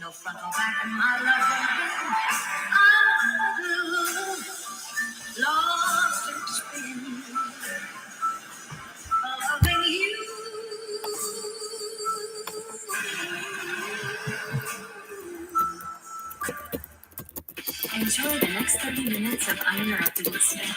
no front or back, and my love won't be lost in spin, loving you. Enjoy the next 30 minutes of uninterrupted listening.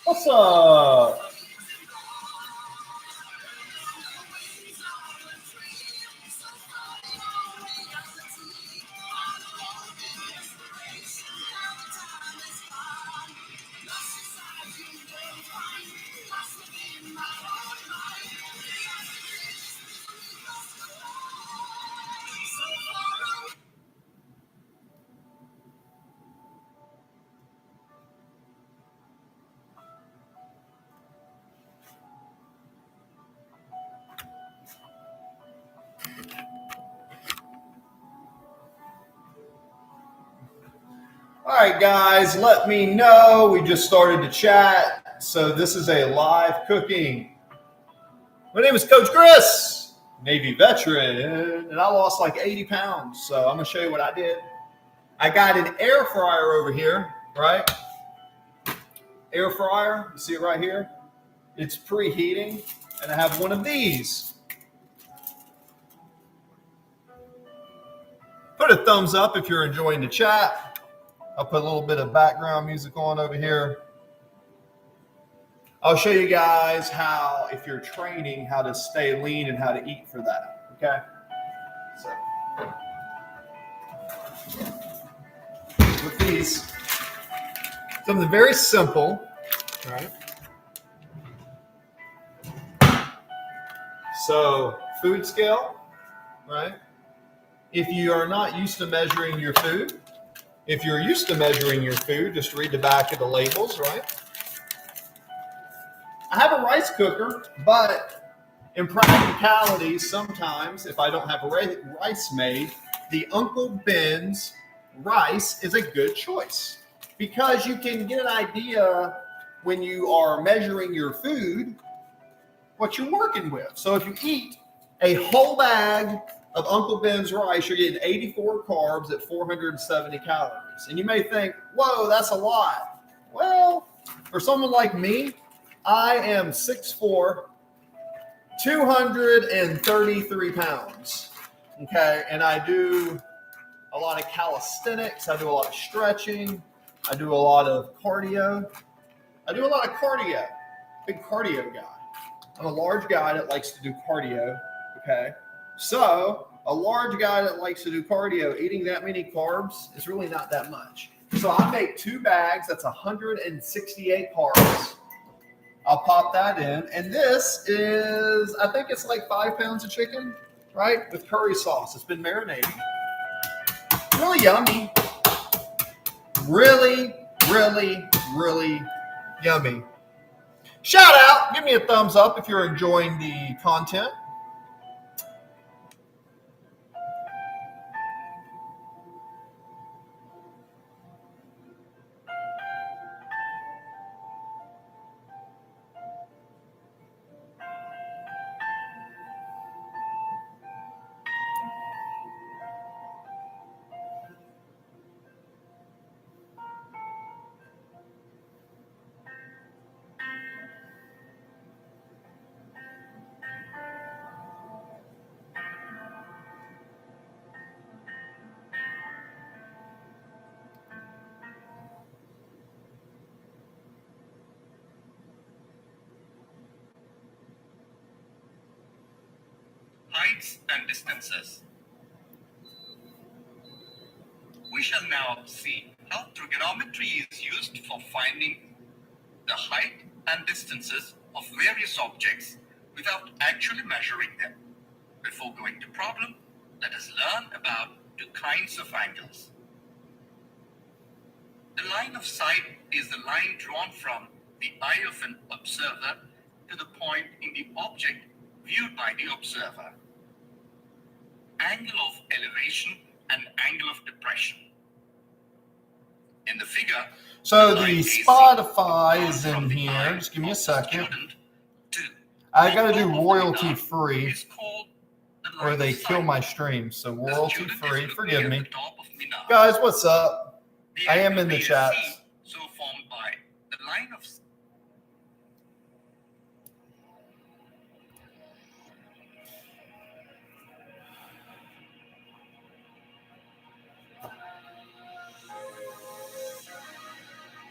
What's up? All right, guys, let me know. We just started to chat. So this is a live cooking. My name is Coach Chris, Navy veteran, and I lost like 80 pounds. So I'm going to show you what I did. I got an air fryer over here, right? Air fryer, you see it right here? It's preheating, and I have one of these. Put a thumbs up if you're enjoying the chat. I'll put a little bit of background music on over here. I'll show you guys how, if you're training, how to stay lean and how to eat for that, okay? So, with these, something very simple, right? So, food scale, right? If you are not used to measuring your food, if you're used to measuring your food, just read the back of the labels, right? I have a rice cooker, but in practicality, sometimes if I don't have rice made, the Uncle Ben's rice is a good choice because you can get an idea when you are measuring your food what you're working with. So if you eat a whole bag of Uncle Ben's rice, you're getting 84 carbs at 470 calories. And you may think, whoa, that's a lot. Well, for someone like me, I am 6'4", 233 pounds. Okay, and I do a lot of calisthenics. I do a lot of stretching. I do a lot of cardio. Big cardio guy. I'm a large guy that likes to do cardio. Okay, so a large guy that likes to do cardio, eating that many carbs is really not that much. So I make 2 bags. That's 168 carbs. I'll pop that in. And this is, I think it's like 5 pounds of chicken, right? With curry sauce. It's been marinating. Really yummy. Really, really, really yummy. Shout out. Give me a thumbs up if you're enjoying the content. Heights and distances. We shall now see how trigonometry is used for finding the height and distances of various objects without actually measuring them. Before going to problem, let us learn about 2 kinds of angles. The line of sight is the line drawn from the eye of an observer to the point in the object viewed by the observer. Angle of elevation and angle of depression. In the figure, So line the AC Spotify is from in the here. eye Just give me a of the second. student to I the got to do top of the royalty minar free is called the or line they of kill sight. my stream. So The royalty student is free. looking Forgive at me. the top of minar. Guys, what's up? The I am angle in the BAC, chats. so formed by the line of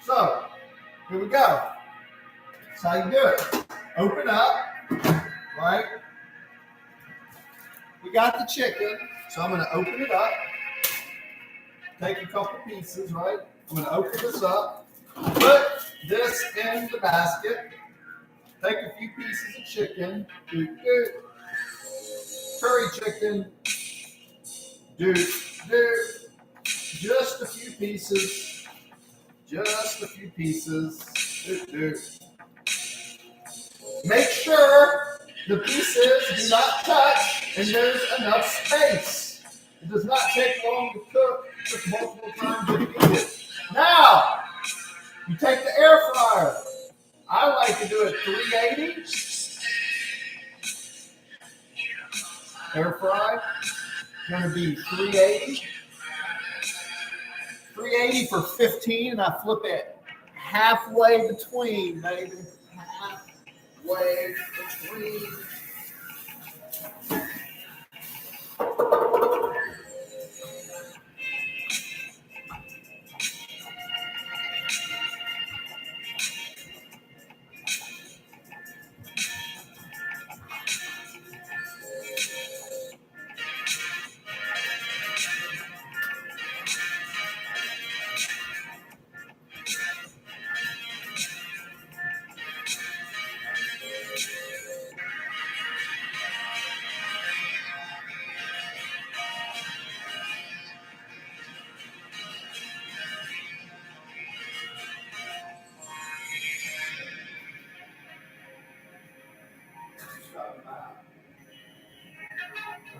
So, here we go. That's how you do it. Open up, right? We got the chicken, so I'm going to open it up. Take a couple pieces, right? I'm going to open this up. Put this in the basket. Take a few pieces of chicken. Curry chicken. Just a few pieces. Just a few pieces. Make sure the pieces do not touch and there's enough space. It does not take long to cook. Cook multiple times if needed. Now, you take the air fryer. I like to do it 380. Air fry. Gonna be 380. 380 for 15, and I flip it halfway between, baby. Halfway between.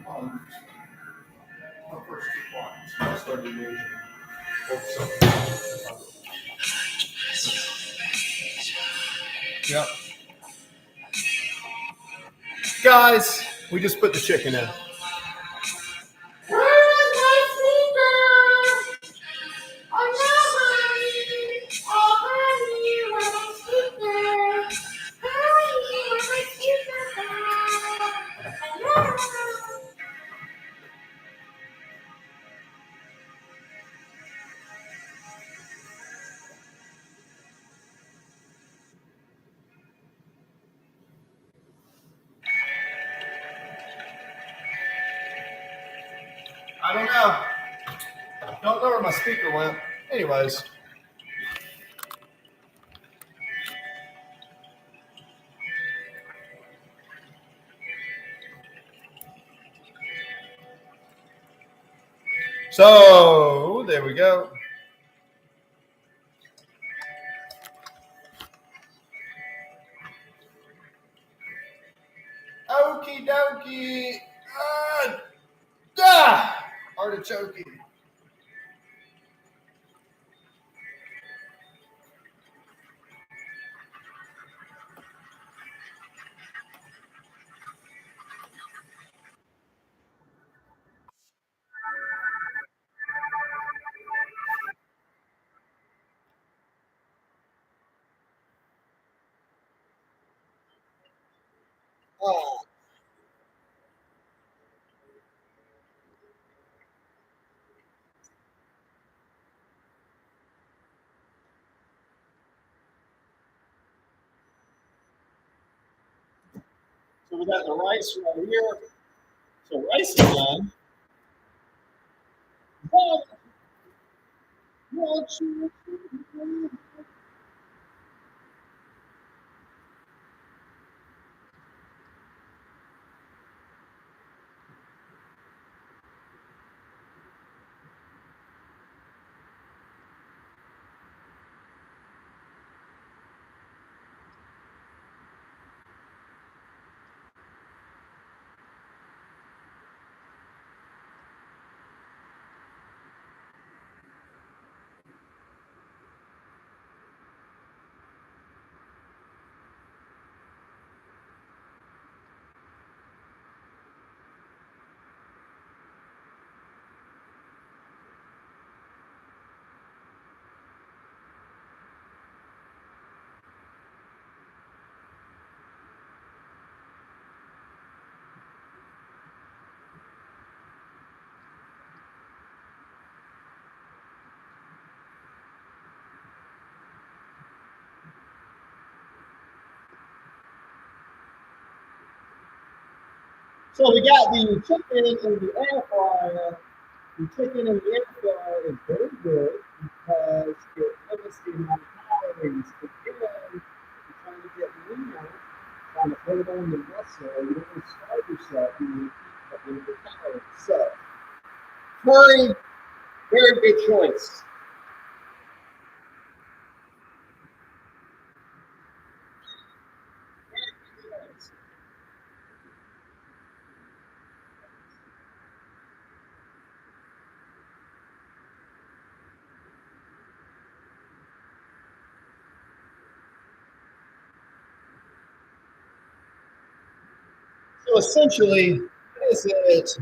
The first 2 lines. I started engaging. Yep. Guys, we just put the chicken in. I don't know. Don't know where my speaker went. Anyways. So, there we go. Okie dokie. Artichoke. Oh. So we got the rice right here. So rice is done. So we got the chicken in the air fryer. The chicken in the air fryer is very good because it limits the amount of calories. But then you're trying to get leaner, trying to put it on the muscle. You don't want to starve yourself. You want to eat the calories. So, curry, very good choice. So essentially, what is it,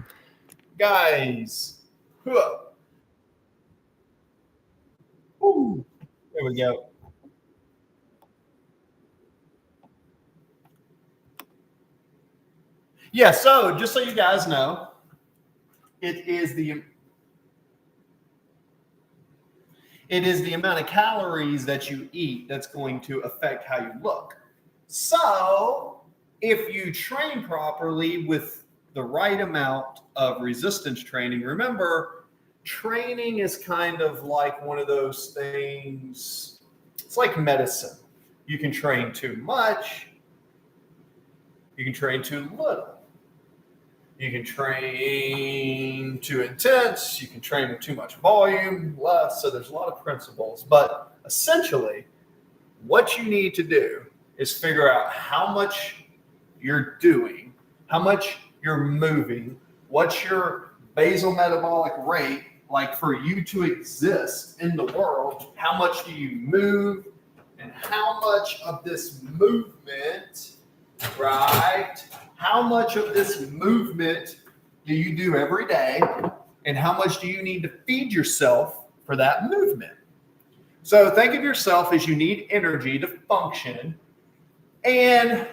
guys? Woo. There we go. Yeah, so just so you guys know, it is the amount of calories that you eat that's going to affect how you look. So, if you train properly with the right amount of resistance training, remember, training is kind of like one of those things, it's like medicine. You can train too much, you can train too little. You can train too intense. You can train with too much volume, less. So there's a lot of principles. But essentially, what you need to do is figure out how much you're doing, how much you're moving, What's your basal metabolic rate like for you to exist in the world? How much do you move? And how much of this movement, right? How much of this movement do you do every day? And how much do you need to feed yourself for that movement? So think of yourself as you need energy to function. And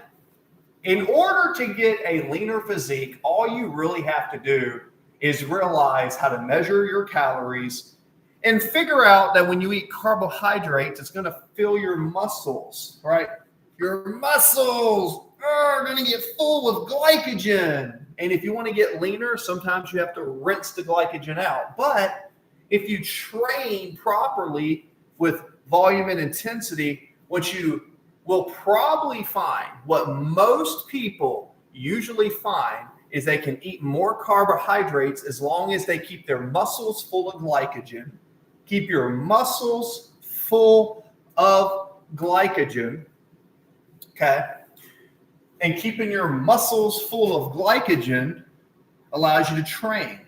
in order to get a leaner physique, all you really have to do is realize how to measure your calories and figure out that when you eat carbohydrates, it's going to fill your muscles, right? Your muscles are going to get full of glycogen. And if you want to get leaner, sometimes you have to rinse the glycogen out. But if you train properly with volume and intensity, what you will probably find, what most people usually find, is they can eat more carbohydrates as long as they keep their muscles full of glycogen. Keep your muscles full of glycogen, okay? And keeping your muscles full of glycogen allows you to train.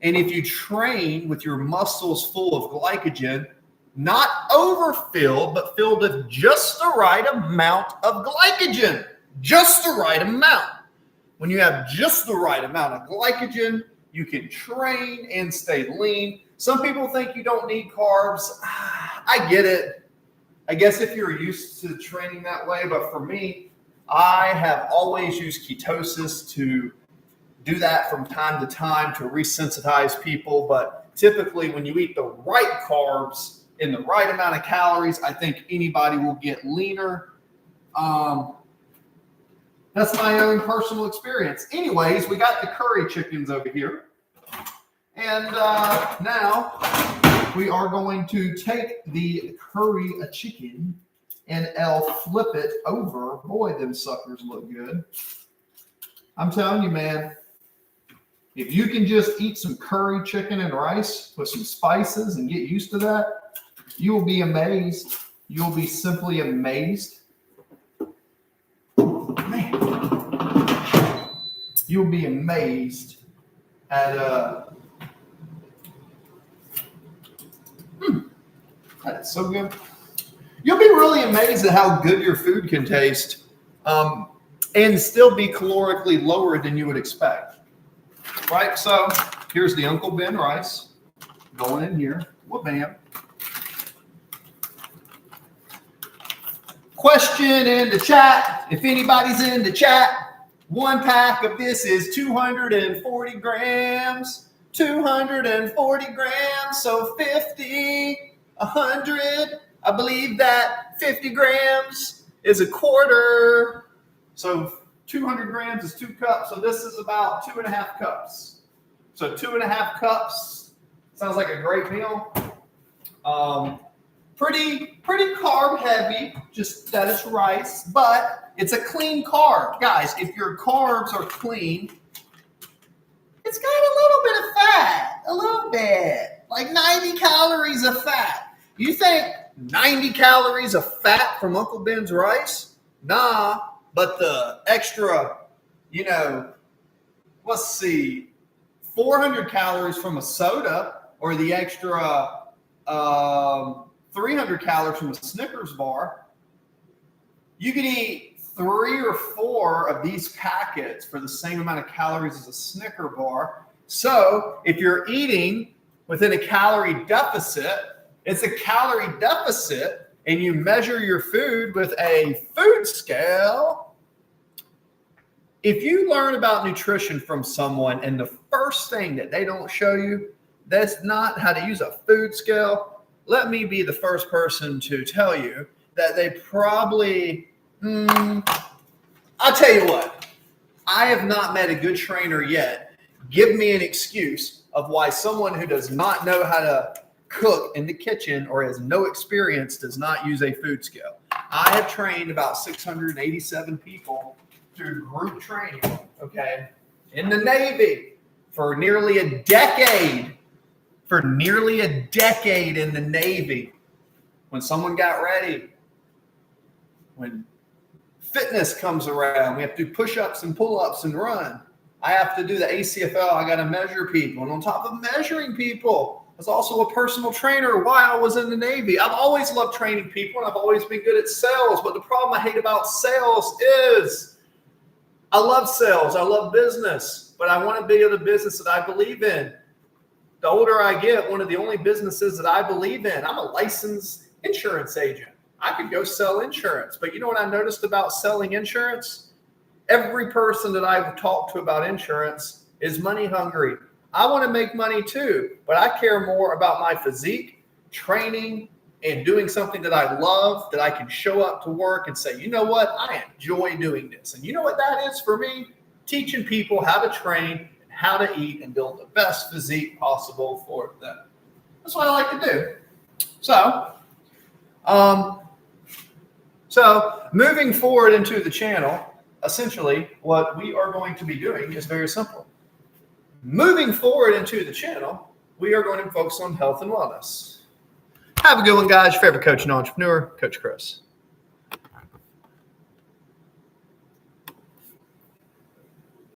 And if you train with your muscles full of glycogen, not overfilled, but filled with just the right amount of glycogen, just the right amount. When you have just the right amount of glycogen, you can train and stay lean. Some people think you don't need carbs. I get it. I guess if you're used to training that way, but for me, I have always used ketosis to do that from time to time to resensitize people. But typically when you eat the right carbs in the right amount of calories, I think anybody will get leaner. That's my own personal experience. Anyways, we got the curry chickens over here. And now we are going to take the curry chicken and I'll flip it over. Boy, them suckers look good. I'm telling you, man, if you can just eat some curry chicken and rice with some spices and get used to that, you will be amazed. You'll be simply amazed. Man, you'll be amazed at that's so good. You'll be really amazed at how good your food can taste and still be calorically lower than you would expect. Right? So here's the Uncle Ben rice going in here. Well, bam. Question in the chat. If anybody's in the chat, 1 pack of this is 240 grams. 240 grams, so 50, 100. I believe that 50 grams is a quarter. So 200 grams is 2 cups. So this is about 2.5 cups. So 2.5 cups sounds like a great meal. Pretty carb heavy, just that is rice, but it's a clean carb. Guys, if your carbs are clean, it's got a little bit of fat, a little bit, like 90 calories of fat. You think 90 calories of fat from Uncle Ben's rice? Nah, but the extra, let's see, 400 calories from a soda or the extra 300 calories from a Snickers bar, you could eat 3 or 4 of these packets for the same amount of calories as a Snicker bar. So if you're eating within a calorie deficit, it's a calorie deficit, and you measure your food with a food scale. If you learn about nutrition from someone and the first thing that they don't show you, that's not how to use a food scale, let me be the first person to tell you that they probably, I'll tell you what, I have not met a good trainer yet. Give me an excuse of why someone who does not know how to cook in the kitchen or has no experience does not use a food scale. I have trained about 687 people through group training, okay, in the Navy for nearly a decade. For nearly a decade in the Navy. When someone got ready, when fitness comes around, we have to do push-ups and pull-ups and run. I have to do the ACFL. I got to measure people. And on top of measuring people, I was also a personal trainer while I was in the Navy. I've always loved training people, and I've always been good at sales. But the problem I hate about sales is I love sales. I love business, but I want to be in a business that I believe in. The older I get, one of the only businesses that I believe in, I'm a licensed insurance agent. I could go sell insurance. But you know what I noticed about selling insurance? Every person that I've talked to about insurance is money hungry. I want to make money too, but I care more about my physique, training, and doing something that I love, that I can show up to work and say, you know what, I enjoy doing this. And you know what that is for me? Teaching people how to train, how to eat, and build the best physique possible for them. That's what I like to do. So moving forward into the channel, essentially what we are going to be doing is very simple. Moving forward into the channel, we are going to focus on health and wellness. Have a good one, guys. Your favorite coach and entrepreneur, Coach Chris.